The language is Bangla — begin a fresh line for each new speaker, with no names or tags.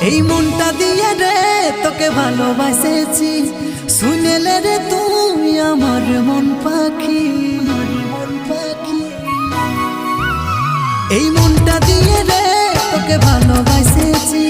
এই মনটা দিয়ে রে তোকে ভালোবাসেছি, শুনেলে রে তুই আমার মন পাখি। এই মনটা দিয়ে রে তোকে ভালোবাসেছি,